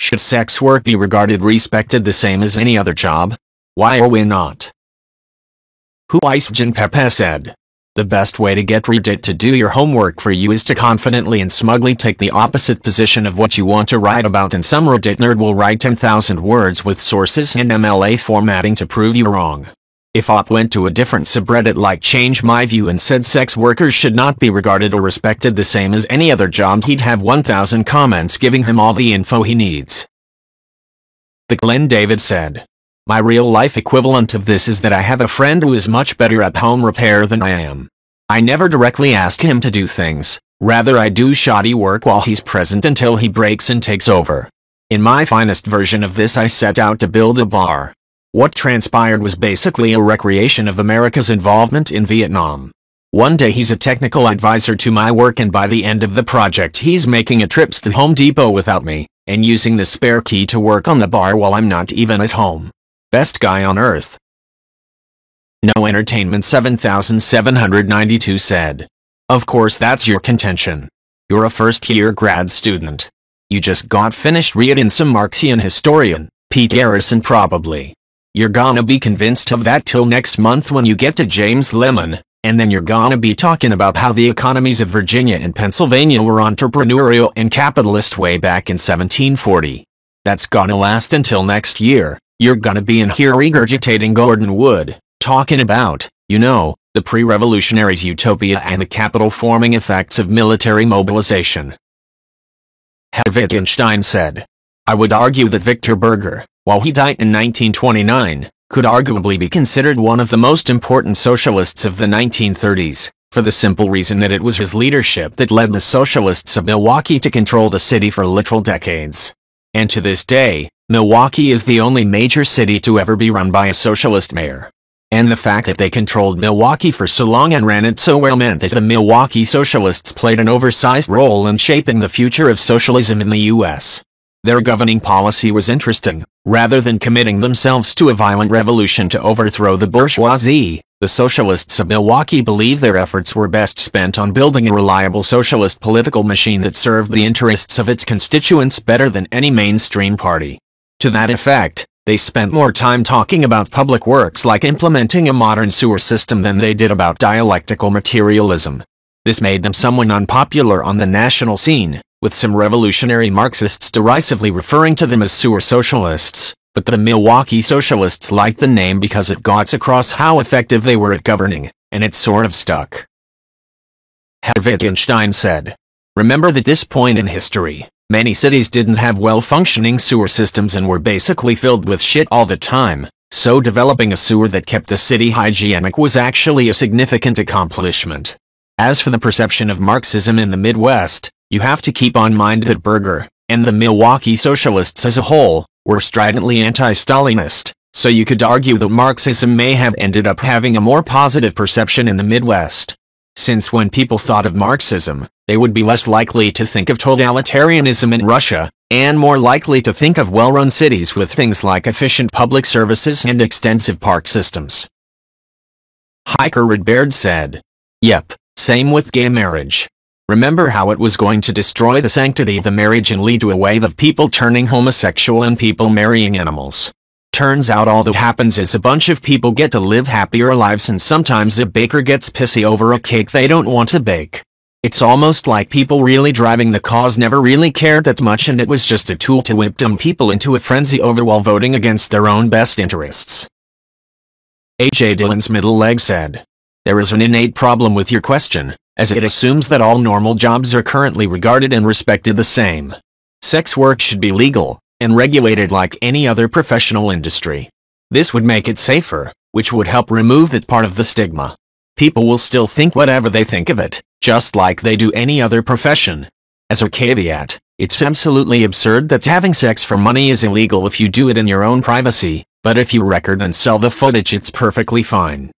Should sex work be respected the same as any other job? Why or why not? Huaisjin Pepe said, the best way to get Reddit to do your homework for you is to confidently and smugly take the opposite position of what you want to write about, and some Reddit nerd will write 10,000 words with sources and MLA formatting to prove you wrong. If Op went to a different subreddit like Change My View and said sex workers should not be regarded or respected the same as any other job, he'd have 1,000 comments giving him all the info he needs. The Glenn David said, my real-life equivalent of this is that I have a friend who is much better at home repair than I am. I never directly ask him to do things, rather I do shoddy work while he's present until he breaks and takes over. In my finest version of this, I set out to build a bar. What transpired was basically a recreation of America's involvement in Vietnam. One day he's a technical advisor to my work, and by the end of the project he's making a trips to Home Depot without me, and using the spare key to work on the bar while I'm not even at home. Best guy on earth. No Entertainment 7792 said, of course that's your contention. You're a first-year grad student. You just got finished reading some Marxian historian, Pete Garrison probably. You're gonna be convinced of that till next month when you get to James Lemon, and then you're gonna be talking about how the economies of Virginia and Pennsylvania were entrepreneurial and capitalist way back in 1740. That's gonna last until next year. You're gonna be in here regurgitating Gordon Wood, talking about, you know, the pre-revolutionaries' utopia and the capital-forming effects of military mobilization. Wittgenstein said, I would argue that Victor Berger, while he died in 1929, could arguably be considered one of the most important socialists of the 1930s, for the simple reason that it was his leadership that led the socialists of Milwaukee to control the city for literal decades. And to this day, Milwaukee is the only major city to ever be run by a socialist mayor. And the fact that they controlled Milwaukee for so long and ran it so well meant that the Milwaukee socialists played an oversized role in shaping the future of socialism in the U.S. Their governing policy was interesting. Rather than committing themselves to a violent revolution to overthrow the bourgeoisie, the socialists of Milwaukee believed their efforts were best spent on building a reliable socialist political machine that served the interests of its constituents better than any mainstream party. To that effect, they spent more time talking about public works like implementing a modern sewer system than they did about dialectical materialism. This made them somewhat unpopular on the national scene, with some revolutionary Marxists derisively referring to them as sewer socialists, but the Milwaukee socialists liked the name because it got across how effective they were at governing, and it sort of stuck. Wittgenstein said, remember that at this point in history, many cities didn't have well-functioning sewer systems and were basically filled with shit all the time, so developing a sewer that kept the city hygienic was actually a significant accomplishment. As for the perception of Marxism in the Midwest, you have to keep in mind that Berger, and the Milwaukee socialists as a whole, were stridently anti-Stalinist, so you could argue that Marxism may have ended up having a more positive perception in the Midwest. Since when people thought of Marxism, they would be less likely to think of totalitarianism in Russia, and more likely to think of well-run cities with things like efficient public services and extensive park systems. Hiker Redbeard said, yep, same with gay marriage. Remember how it was going to destroy the sanctity of the marriage and lead to a wave of people turning homosexual and people marrying animals. Turns out all that happens is a bunch of people get to live happier lives, and sometimes a baker gets pissy over a cake they don't want to bake. It's almost like people really driving the cause never really cared that much, and it was just a tool to whip dumb people into a frenzy over while voting against their own best interests. A.J. Dillon's middle leg said, there is an innate problem with your question, as it assumes that all normal jobs are currently regarded and respected the same. Sex work should be legal, and regulated like any other professional industry. This would make it safer, which would help remove that part of the stigma. People will still think whatever they think of it, just like they do any other profession. As a caveat, it's absolutely absurd that having sex for money is illegal if you do it in your own privacy, but if you record and sell the footage it's perfectly fine.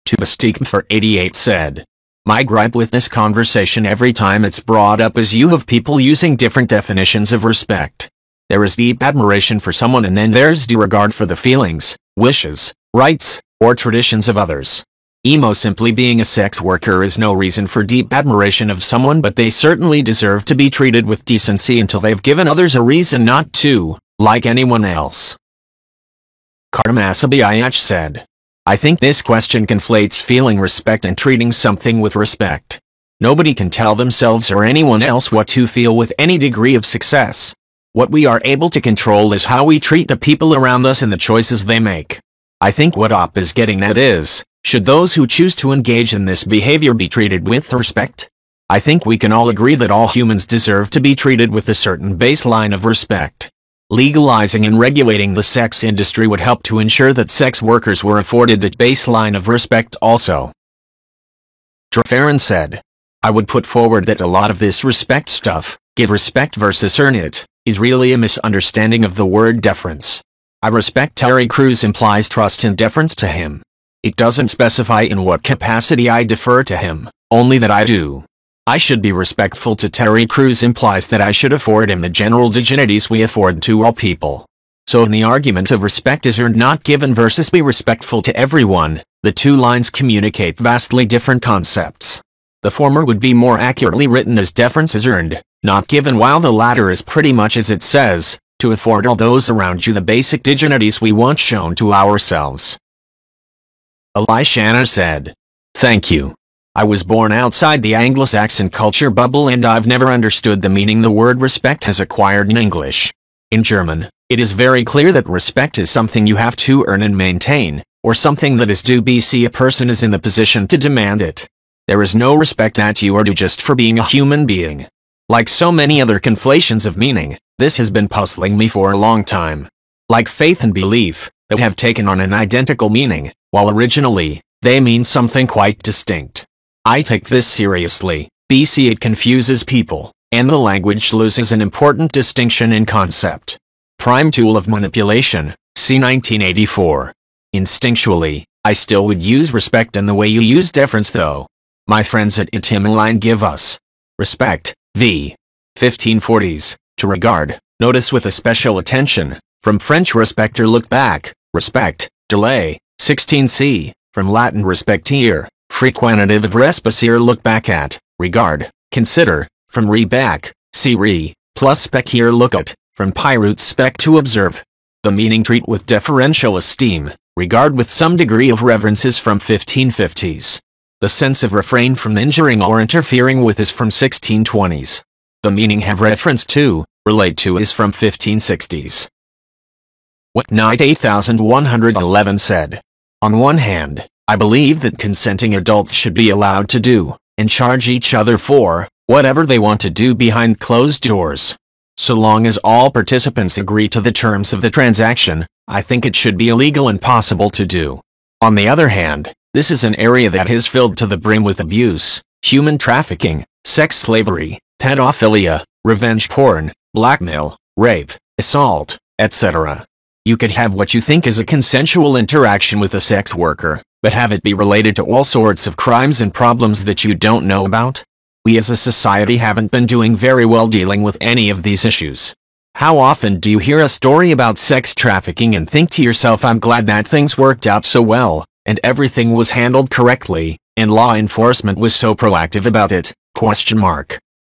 Tubastique for 88 said, my gripe with this conversation every time it's brought up is you have people using different definitions of respect. There is deep admiration for someone and then there's due regard for the feelings, wishes, rights, or traditions of others. Emo simply being a sex worker is no reason for deep admiration of someone, but they certainly deserve to be treated with decency until they've given others a reason not to, like anyone else. Karmasabiayach said, I think this question conflates feeling respect and treating something with respect. Nobody can tell themselves or anyone else what to feel with any degree of success. What we are able to control is how we treat the people around us and the choices they make. I think what OP is getting at is, should those who choose to engage in this behavior be treated with respect? I think we can all agree that all humans deserve to be treated with a certain baseline of respect. Legalizing and regulating the sex industry would help to ensure that sex workers were afforded that baseline of respect also. Trefarin said, I would put forward that a lot of this respect stuff, give respect versus earn it, is really a misunderstanding of the word deference. I respect Terry Crews implies trust and deference to him. It doesn't specify in what capacity I defer to him, only that I do. I should be respectful to Terry Crews implies that I should afford him the general dignities we afford to all people. So in the argument of respect is earned not given versus be respectful to everyone, the two lines communicate vastly different concepts. The former would be more accurately written as deference is earned, not given, while the latter is pretty much as it says, to afford all those around you the basic dignities we want shown to ourselves. Elishana said, Thank you. I was born outside the Anglo-Saxon culture bubble and I've never understood the meaning the word respect has acquired in English. In German, it is very clear that respect is something you have to earn and maintain, or something that is due bc a person is in the position to demand it. There is no respect that you are due just for being a human being. Like so many other conflations of meaning, this has been puzzling me for a long time. Like faith and belief, that have taken on an identical meaning, while originally, they mean something quite distinct. I take this seriously, bc it confuses people, and the language loses an important distinction in concept. Prime tool of manipulation, see 1984. Instinctually, I still would use respect in the way you use deference though. My friends at Itimaline give us respect, v. 1540s, to regard, notice with a special attention, from French respecter look back, respect, delay, 16c, from Latin respectere, frequentative of respicere look back at, regard, consider, from re back, see re, plus specere look at, from pyroot spec to observe. The meaning treat with deferential esteem, regard with some degree of reverence is from 1550s. The sense of refrain from injuring or interfering with is from 1620s. The meaning have reference to, relate to is from 1560s. What Knight 8111 said. On one hand, I believe that consenting adults should be allowed to do, and charge each other for, whatever they want to do behind closed doors. So long as all participants agree to the terms of the transaction, I think it should be illegal and possible to do. On the other hand, this is an area that is filled to the brim with abuse, human trafficking, sex slavery, pedophilia, revenge porn, blackmail, rape, assault, etc. You could have what you think is a consensual interaction with a sex worker, but have it be related to all sorts of crimes and problems that you don't know about? We as a society haven't been doing very well dealing with any of these issues. How often do you hear a story about sex trafficking and think to yourself, I'm glad that things worked out so well, and everything was handled correctly, and law enforcement was so proactive about it, ?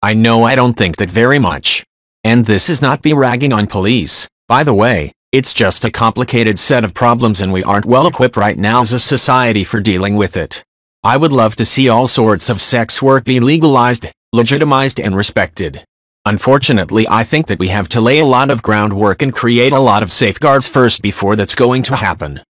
I know I don't think that very much. And this is not be ragging on police, by the way. It's just a complicated set of problems and we aren't well equipped right now as a society for dealing with it. I would love to see all sorts of sex work be legalized, legitimized and respected. Unfortunately, I think that we have to lay a lot of groundwork and create a lot of safeguards first before that's going to happen.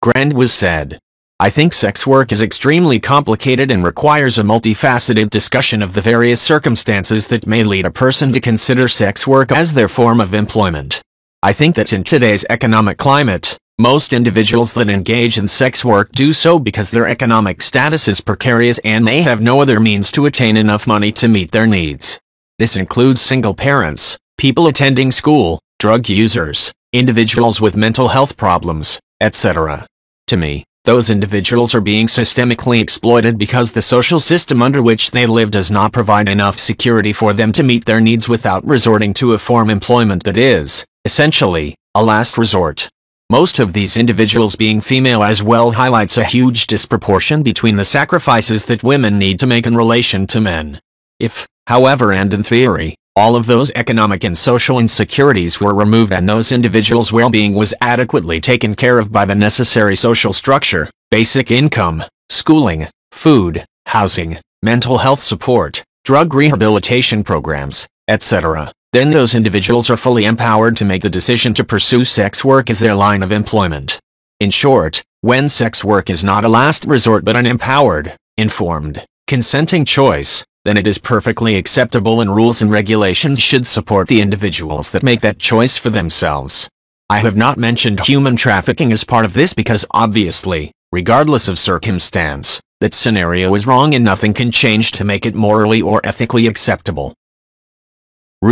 Grand was said. I think sex work is extremely complicated and requires a multifaceted discussion of the various circumstances that may lead a person to consider sex work as their form of employment. I think that in today's economic climate, most individuals that engage in sex work do so because their economic status is precarious and they have no other means to attain enough money to meet their needs. This includes single parents, people attending school, drug users, individuals with mental health problems, etc. To me, those individuals are being systemically exploited because the social system under which they live does not provide enough security for them to meet their needs without resorting to a form of employment that is, essentially, a last resort. Most of these individuals being female as well highlights a huge disproportion between the sacrifices that women need to make in relation to men. If, however, and in theory, all of those economic and social insecurities were removed and those individuals' well-being was adequately taken care of by the necessary social structure, basic income, schooling, food, housing, mental health support, drug rehabilitation programs, etc., then those individuals are fully empowered to make the decision to pursue sex work as their line of employment. In short, when sex work is not a last resort but an empowered, informed, consenting choice, then it is perfectly acceptable and rules and regulations should support the individuals that make that choice for themselves. I have not mentioned human trafficking as part of this because obviously, regardless of circumstance, that scenario is wrong and nothing can change to make it morally or ethically acceptable.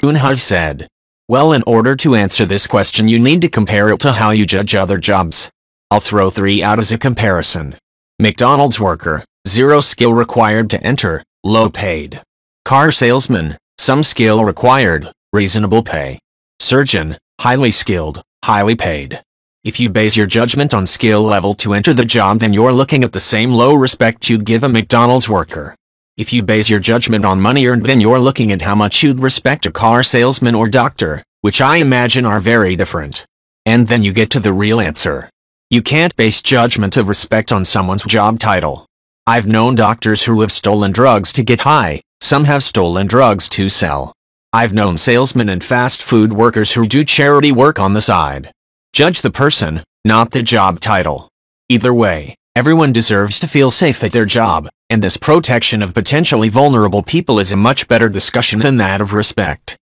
Rune has said, well, in order to answer this question you need to compare it to how you judge other jobs. I'll throw 3 out as a comparison. McDonald's worker, 0 skill required to enter, low paid. Car salesman, some skill required, reasonable pay. Surgeon, highly skilled, highly paid. If you base your judgment on skill level to enter the job, then you're looking at the same low respect you'd give a McDonald's worker. If you base your judgment on money earned, then you're looking at how much you'd respect a car salesman or doctor, which I imagine are very different. And then you get to the real answer. You can't base judgment of respect on someone's job title. I've known doctors who have stolen drugs to get high, some have stolen drugs to sell. I've known salesmen and fast food workers who do charity work on the side. Judge the person, not the job title. Either way, everyone deserves to feel safe at their job, and this protection of potentially vulnerable people is a much better discussion than that of respect.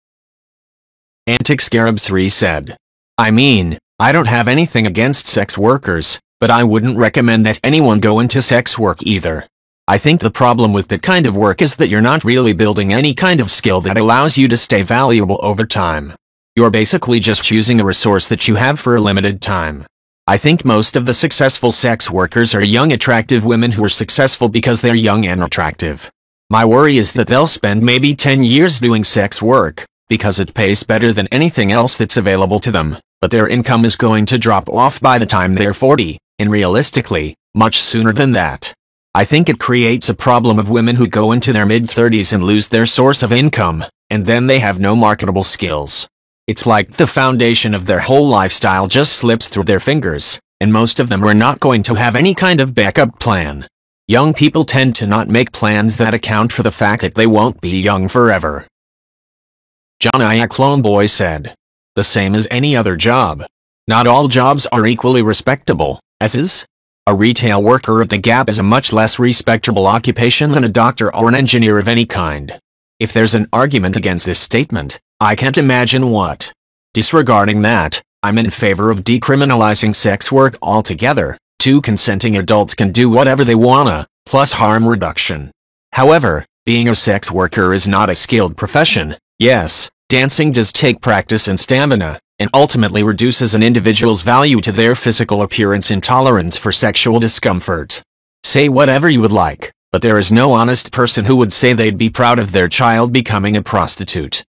Antic Scarab 3 said, I mean, I don't have anything against sex workers, but I wouldn't recommend that anyone go into sex work either. I think the problem with that kind of work is that you're not really building any kind of skill that allows you to stay valuable over time. You're basically just using a resource that you have for a limited time. I think most of the successful sex workers are young attractive women who are successful because they're young and attractive. My worry is that they'll spend maybe 10 years doing sex work, because it pays better than anything else that's available to them, but their income is going to drop off by the time they're 40, and realistically, much sooner than that. I think it creates a problem of women who go into their mid-30s and lose their source of income, and then they have no marketable skills. It's like the foundation of their whole lifestyle just slips through their fingers, and most of them are not going to have any kind of backup plan. Young people tend to not make plans that account for the fact that they won't be young forever. John Ia Clone Boy said, the same as any other job. Not all jobs are equally respectable, as is. A retail worker at the Gap is a much less respectable occupation than a doctor or an engineer of any kind. If there's an argument against this statement, I can't imagine what. Disregarding that, I'm in favor of decriminalizing sex work altogether. 2 consenting adults can do whatever they wanna, plus harm reduction. However, being a sex worker is not a skilled profession. Yes, dancing does take practice and stamina, and ultimately reduces an individual's value to their physical appearance and tolerance for sexual discomfort. Say whatever you would like, but there is no honest person who would say they'd be proud of their child becoming a prostitute.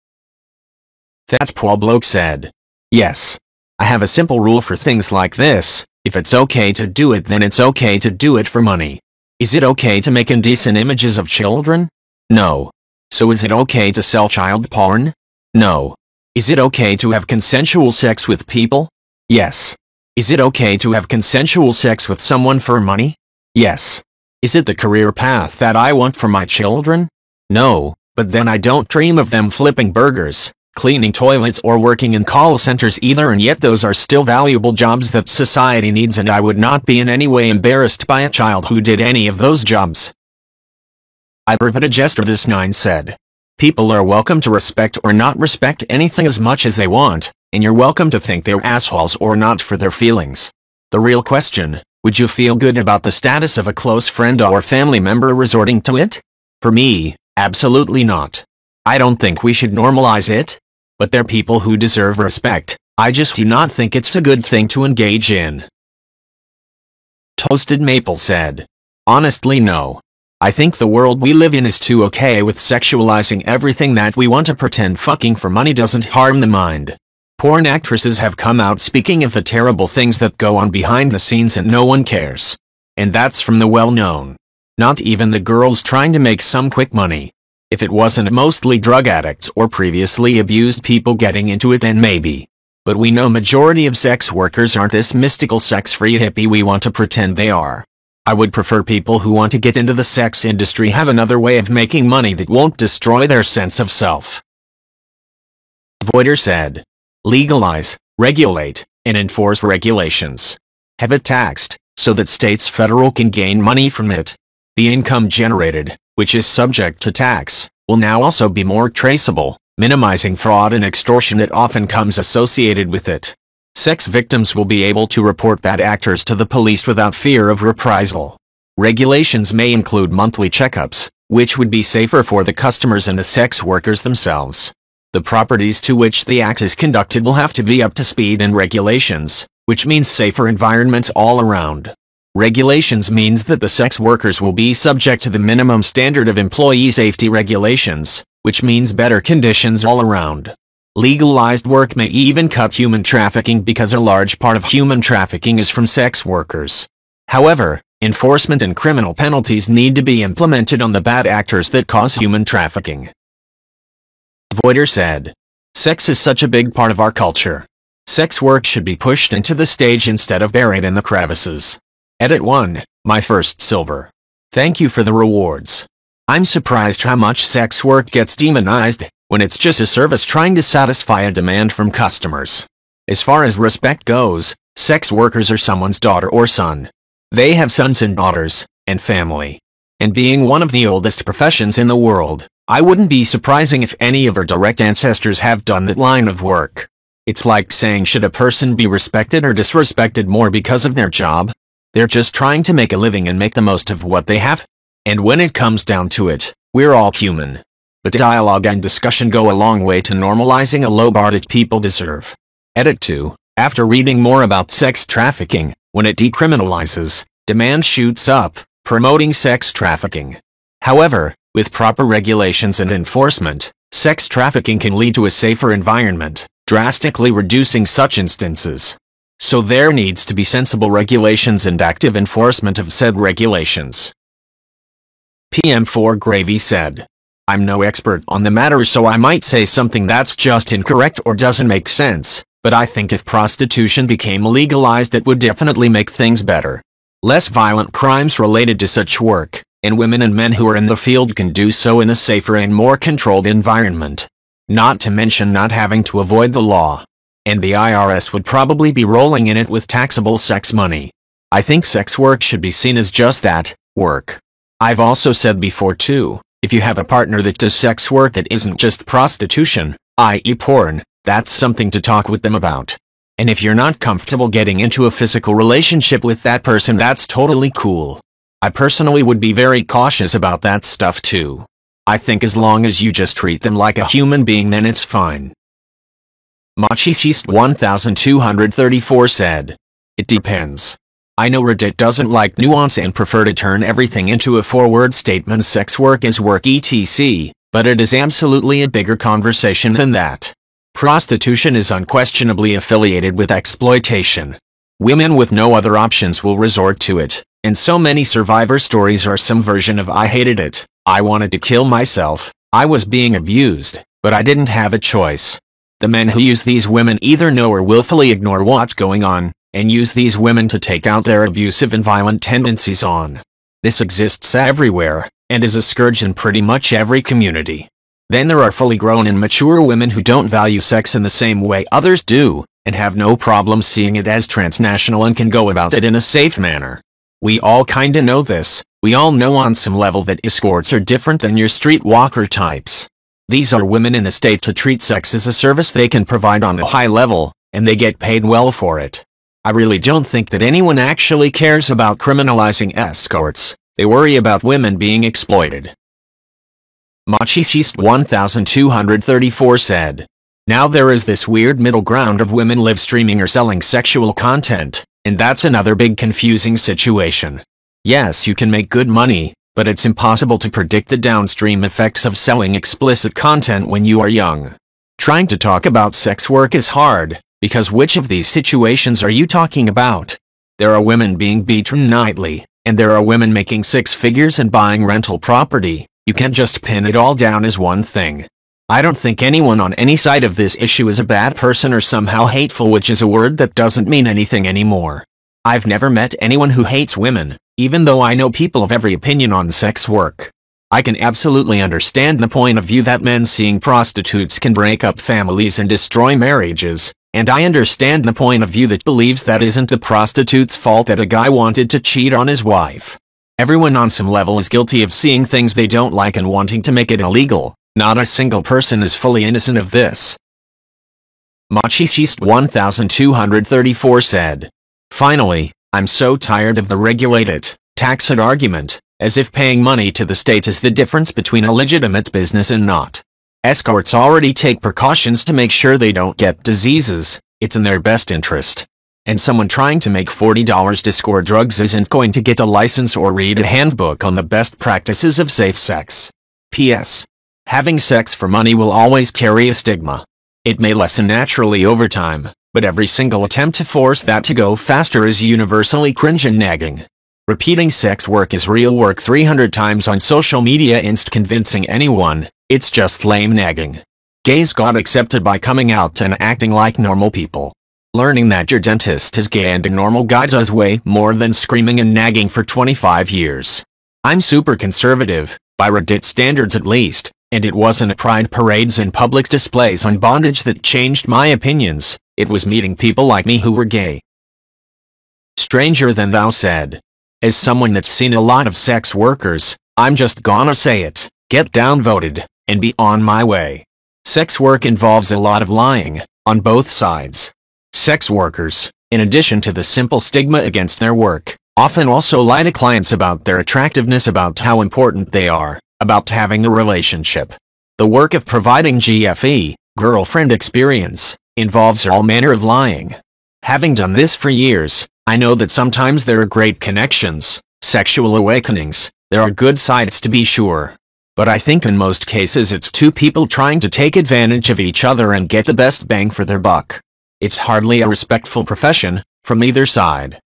That poor bloke said, yes. I have a simple rule for things like this. If it's okay to do it, then it's okay to do it for money. Is it okay to make indecent images of children? No. So is it okay to sell child porn? No. Is it okay to have consensual sex with people? Yes. Is it okay to have consensual sex with someone for money? Yes. Is it the career path that I want for my children? No, but then I don't dream of them flipping burgers, cleaning toilets or working in call centers either, and yet those are still valuable jobs that society needs, and I would not be in any way embarrassed by a child who did any of those jobs. Ibrivita Jester this 9 said, people are welcome to respect or not respect anything as much as they want, and you're welcome to think they're assholes or not for their feelings. The real question, would you feel good about the status of a close friend or family member resorting to it? For me, absolutely not. I don't think we should normalize it. But they're people who deserve respect. I just do not think it's a good thing to engage in. Toasted Maple said, honestly no. I think the world we live in is too okay with sexualizing everything that we want to pretend fucking for money doesn't harm the mind. Porn actresses have come out speaking of the terrible things that go on behind the scenes and no one cares. And that's from the well-known. Not even the girls trying to make some quick money. If it wasn't mostly drug addicts or previously abused people getting into it, then maybe. But we know majority of sex workers aren't this mystical sex-free hippie we want to pretend they are. I would prefer people who want to get into the sex industry have another way of making money that won't destroy their sense of self. Voider said, legalize, regulate, and enforce regulations. Have it taxed, so that states federal can gain money from it. The income generated, which is subject to tax, will now also be more traceable, minimizing fraud and extortion that often comes associated with it. Sex victims will be able to report bad actors to the police without fear of reprisal. Regulations may include monthly checkups, which would be safer for the customers and the sex workers themselves. The properties to which the act is conducted will have to be up to speed in regulations, which means safer environments all around. Regulations means that the sex workers will be subject to the minimum standard of employee safety regulations, which means better conditions all around. Legalized work may even cut human trafficking because a large part of human trafficking is from sex workers. However, enforcement and criminal penalties need to be implemented on the bad actors that cause human trafficking. Voider said, sex is such a big part of our culture. Sex work should be pushed into the stage instead of buried in the crevices. Edit 1, my first silver. Thank you for the rewards. I'm surprised how much sex work gets demonized, when it's just a service trying to satisfy a demand from customers. As far as respect goes, sex workers are someone's daughter or son. They have sons and daughters, and family. And being one of the oldest professions in the world, I wouldn't be surprising if any of our direct ancestors have done that line of work. It's like saying, should a person be respected or disrespected more because of their job? They're just trying to make a living and make the most of what they have. And when it comes down to it, we're all human. But dialogue and discussion go a long way to normalizing a low bar that people deserve. Edit 2, after reading more about sex trafficking, when it decriminalizes, demand shoots up, promoting sex trafficking. However, with proper regulations and enforcement, sex trafficking can lead to a safer environment, drastically reducing such instances. So there needs to be sensible regulations and active enforcement of said regulations. PM4 Gravy said, I'm no expert on the matter, so I might say something that's just incorrect or doesn't make sense, but I think if prostitution became legalized it would definitely make things better. Less violent crimes related to such work, and women and men who are in the field can do so in a safer and more controlled environment. Not to mention not having to avoid the law. And the IRS would probably be rolling in it with taxable sex money. I think sex work should be seen as just that, work. I've also said before too, if you have a partner that does sex work that isn't just prostitution, i.e. porn, that's something to talk with them about. And if you're not comfortable getting into a physical relationship with that person, that's totally cool. I personally would be very cautious about that stuff too. I think as long as you just treat them like a human being, then it's fine. Machist 1234 said, it depends. I know Reddit doesn't like nuance and prefer to turn everything into a four-word statement, sex work is work etc., but it is absolutely a bigger conversation than that. Prostitution is unquestionably affiliated with exploitation. Women with no other options will resort to it, and so many survivor stories are some version of I hated it, I wanted to kill myself, I was being abused, but I didn't have a choice. The men who use these women either know or willfully ignore what's going on, and use these women to take out their abusive and violent tendencies on. This exists everywhere, and is a scourge in pretty much every community. Then there are fully grown and mature women who don't value sex in the same way others do, and have no problem seeing it as transnational and can go about it in a safe manner. We all kinda know this. We all know on some level that escorts are different than your streetwalker types. These are women in a state to treat sex as a service they can provide on a high level, and they get paid well for it. I really don't think that anyone actually cares about criminalizing escorts. They worry about women being exploited. Machist 1234 said, now there is this weird middle ground of women live streaming or selling sexual content, and that's another big confusing situation. Yes, you can make good money, but it's impossible to predict the downstream effects of selling explicit content when you are young. Trying to talk about sex work is hard, because which of these situations are you talking about? There are women being beaten nightly, and there are women making six figures and buying rental property. You can't just pin it all down as one thing. I don't think anyone on any side of this issue is a bad person or somehow hateful, which is a word that doesn't mean anything anymore. I've never met anyone who hates women, even though I know people of every opinion on sex work. I can absolutely understand the point of view that men seeing prostitutes can break up families and destroy marriages, and I understand the point of view that believes that isn't the prostitute's fault that a guy wanted to cheat on his wife. Everyone on some level is guilty of seeing things they don't like and wanting to make it illegal. Not a single person is fully innocent of this. Machist 1234 said, "Finally, I'm so tired of the regulate it, tax it argument, as if paying money to the state is the difference between a legitimate business and not. Escorts already take precautions to make sure they don't get diseases. It's in their best interest. And someone trying to make $40 to score drugs isn't going to get a license or read a handbook on the best practices of safe sex. P.S. Having sex for money will always carry a stigma. It may lessen naturally over time, but every single attempt to force that to go faster is universally cringe and nagging. Repeating sex work is real work 300 times on social media inst convincing anyone, it's just lame nagging. Gays got accepted by coming out and acting like normal people. Learning that your dentist is gay and a normal guy does way more than screaming and nagging for 25 years. I'm super conservative, by Reddit standards at least, and it wasn't pride parades and public displays on bondage that changed my opinions, it was meeting people like me who were gay." Stranger Than Thou said, "As someone that's seen a lot of sex workers, I'm just gonna say it, get downvoted, and be on my way. Sex work involves a lot of lying, on both sides. Sex workers, in addition to the simple stigma against their work, often also lie to clients about their attractiveness, about how important they are, about having the relationship. The work of providing GFE, girlfriend experience, involves all manner of lying. Having done this for years, I know that sometimes there are great connections, sexual awakenings, there are good sides to be sure. But I think in most cases it's two people trying to take advantage of each other and get the best bang for their buck. It's hardly a respectful profession, from either side."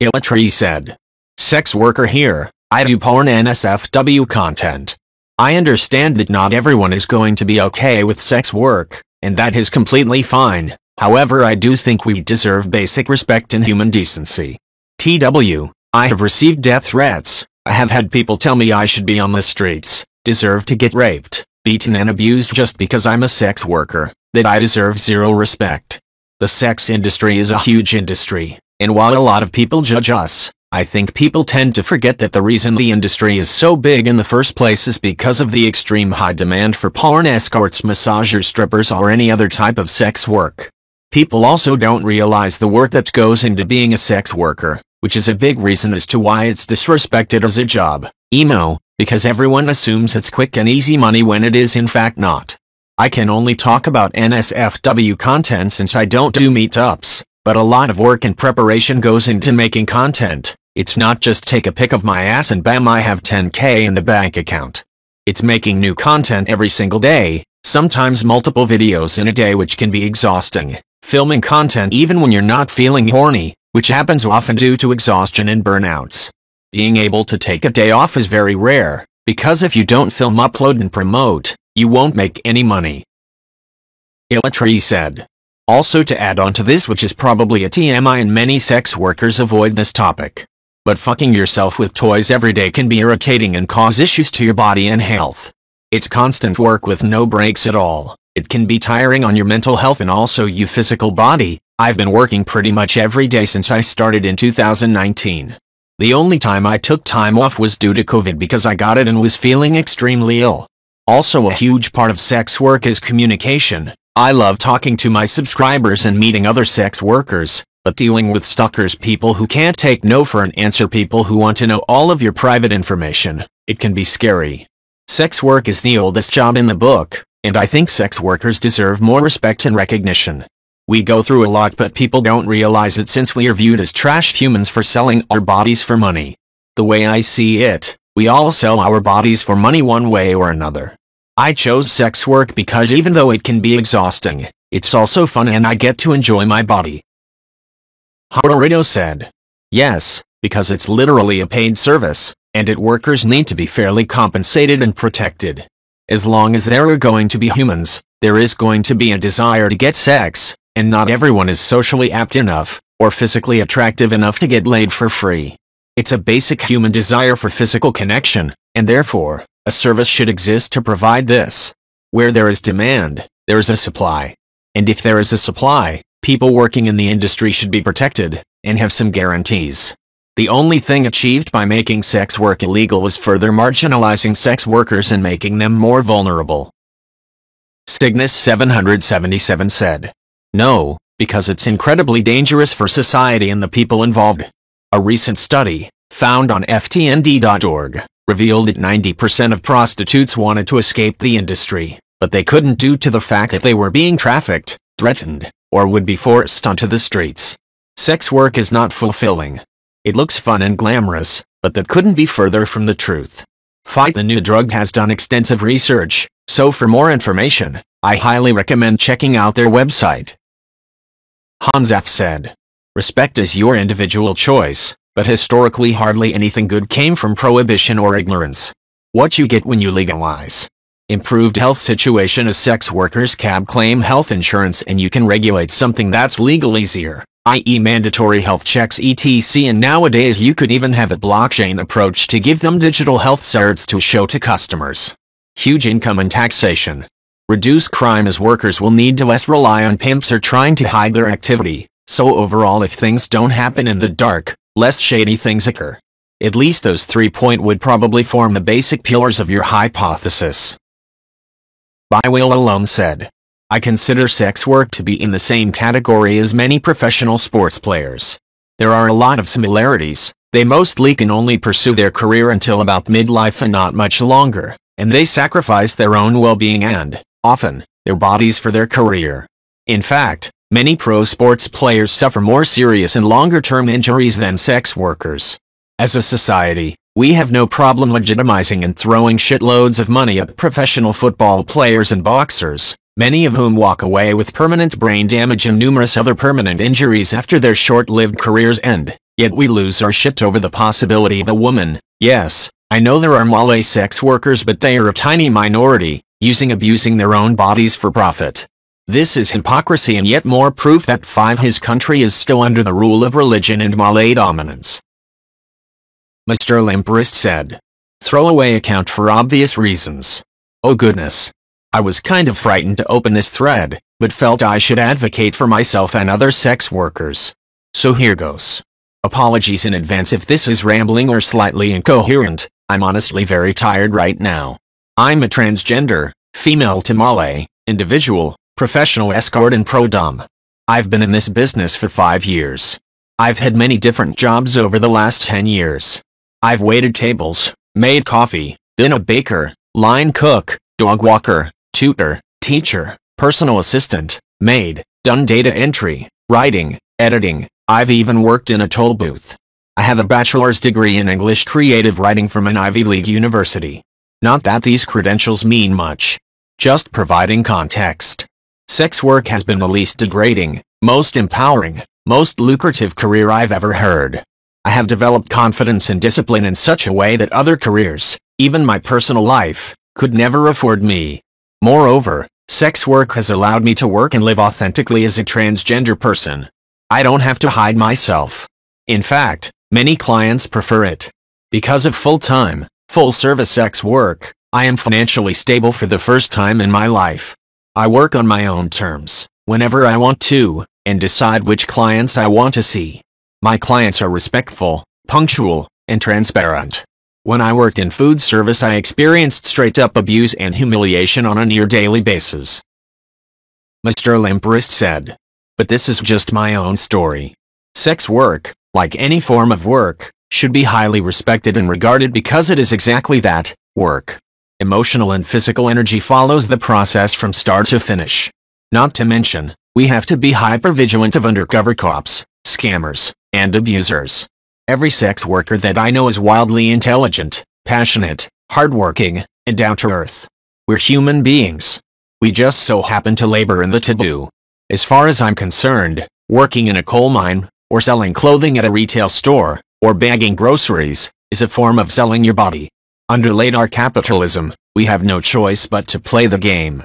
Illatri said, "Sex worker here, I do porn NSFW content. I understand that not everyone is going to be okay with sex work, and that is completely fine. However, I do think we deserve basic respect and human decency. TW, I have received death threats. I have had people tell me I should be on the streets, deserve to get raped, beaten and abused just because I'm a sex worker, that I deserve zero respect. The sex industry is a huge industry, and while a lot of people judge us, I think people tend to forget that the reason the industry is so big in the first place is because of the extreme high demand for porn escorts, massagers, strippers, or any other type of sex work. People also don't realize the work that goes into being a sex worker, which is a big reason as to why it's disrespected as a job, because everyone assumes it's quick and easy money when it is in fact not. I can only talk about NSFW content since I don't do meetups, but a lot of work and preparation goes into making content. It's not just take a pic of my ass and bam, I have 10K in the bank account. It's making new content every single day, sometimes multiple videos in a day, which can be exhausting. Filming content even when you're not feeling horny, which happens often due to exhaustion and burnouts. Being able to take a day off is very rare, because if you don't film, upload, and promote, you won't make any money." Illatri said, "Also, to add on to this, which is probably a TMI and many sex workers avoid this topic, but fucking yourself with toys every day can be irritating and cause issues to your body and health. It's constant work with no breaks at all. It can be tiring on your mental health and also your physical body. I've been working pretty much every day since I started in 2019. The only time I took time off was due to COVID because I got it and was feeling extremely ill. Also, a huge part of sex work is communication. I love talking to my subscribers and meeting other sex workers, but dealing with stalkers, people who can't take no for an answer, people who want to know all of your private information, it can be scary. Sex work is the oldest job in the book, and I think sex workers deserve more respect and recognition. We go through a lot, but people don't realize it since we are viewed as trashed humans for selling our bodies for money. The way I see it, we all sell our bodies for money one way or another. I chose sex work because even though it can be exhausting, it's also fun and I get to enjoy my body. Haruto said. Yes, because it's literally a paid service, and workers need to be fairly compensated and protected. As long as there are going to be humans, there is going to be a desire to get sex, and not everyone is socially apt enough, or physically attractive enough to get laid for free. It's a basic human desire for physical connection, and therefore, a service should exist to provide this. Where there is demand, there is a supply. And if there is a supply, people working in the industry should be protected, and have some guarantees. The only thing achieved by making sex work illegal was further marginalizing sex workers and making them more vulnerable. Cygnus 777 said. No, because it's incredibly dangerous for society and the people involved. A recent study, found on ftnd.org, revealed that 90% of prostitutes wanted to escape the industry, but they couldn't due to the fact that they were being trafficked, threatened, or would be forced onto the streets. Sex work is not fulfilling. It looks fun and glamorous, but that couldn't be further from the truth. Fight the New Drug has done extensive research, so for more information, I highly recommend checking out their website. Hans F. said. Respect is your individual choice, but historically hardly anything good came from prohibition or ignorance. What you get when you legalize. Improved health situation as sex workers can claim health insurance and you can regulate something that's legal easier, i.e. mandatory health checks etc. And nowadays you could even have a blockchain approach to give them digital health certs to show to customers. Huge income and taxation. Reduce crime as workers will need to less rely on pimps or trying to hide their activity, so overall if things don't happen in the dark, less shady things occur. At least those 3 points would probably form the basic pillars of your hypothesis. Will Alone said. I consider sex work to be in the same category as many professional sports players. There are a lot of similarities. They mostly can only pursue their career until about midlife and not much longer, and they sacrifice their own well-being and, often, their bodies for their career. In fact, many pro sports players suffer more serious and longer-term injuries than sex workers. As a society, we have no problem legitimizing and throwing shitloads of money at professional football players and boxers, many of whom walk away with permanent brain damage and numerous other permanent injuries after their short-lived careers end, yet we lose our shit over the possibility of a woman. Yes, I know there are Malay sex workers, but they are a tiny minority, abusing their own bodies for profit. This is hypocrisy and yet more proof that his country is still under the rule of religion and Malay dominance. Mr. Limperist said. Throwaway account for obvious reasons. Oh goodness. I was kind of frightened to open this thread, but felt I should advocate for myself and other sex workers. So here goes. Apologies in advance if this is rambling or slightly incoherent. I'm honestly very tired right now. I'm a transgender, female to Malay, individual, professional escort and pro-dom. I've been in this business for 5 years. I've had many different jobs over the last 10 years. I've waited tables, made coffee, been a baker, line cook, dog walker, tutor, teacher, personal assistant, maid, done data entry, writing, editing. I've even worked in a toll booth. I have a bachelor's degree in English creative writing from an Ivy League university. Not that these credentials mean much. Just providing context. Sex work has been the least degrading, most empowering, most lucrative career I've ever heard. I have developed confidence and discipline in such a way that other careers, even my personal life, could never afford me. Moreover, sex work has allowed me to work and live authentically as a transgender person. I don't have to hide myself. In fact, many clients prefer it. Because of full-time, full-service sex work, I am financially stable for the first time in my life. I work on my own terms, whenever I want to, and decide which clients I want to see. My clients are respectful, punctual, and transparent. When I worked in food service, I experienced straight-up abuse and humiliation on a near-daily basis. Mr. Limperist said. But this is just my own story. Sex work, like any form of work, should be highly respected and regarded because it is exactly that, work. Emotional and physical energy follows the process from start to finish. Not to mention, we have to be hyper-vigilant of undercover cops, scammers, and abusers. Every sex worker that I know is wildly intelligent, passionate, hardworking, and down to earth. We're human beings. We just so happen to labor in the taboo. As far as I'm concerned, working in a coal mine, or selling clothing at a retail store, or bagging groceries, is a form of selling your body. Under late capitalism, we have no choice but to play the game.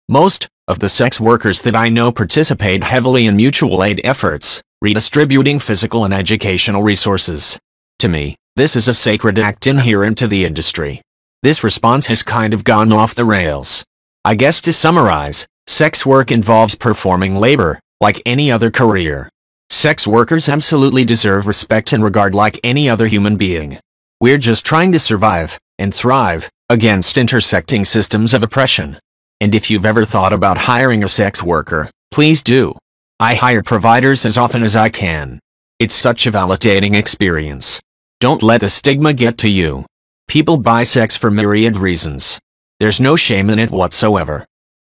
Most of the sex workers that I know participate heavily in mutual aid efforts, redistributing physical and educational resources. To me, this is a sacred act inherent to the industry. This response has kind of gone off the rails. I guess to summarize, sex work involves performing labor, like any other career. Sex workers absolutely deserve respect and regard like any other human being. We're just trying to survive, and thrive, against intersecting systems of oppression. And if you've ever thought about hiring a sex worker, please do. I hire providers as often as I can. It's such a validating experience. Don't let the stigma get to you. People buy sex for myriad reasons. There's no shame in it whatsoever.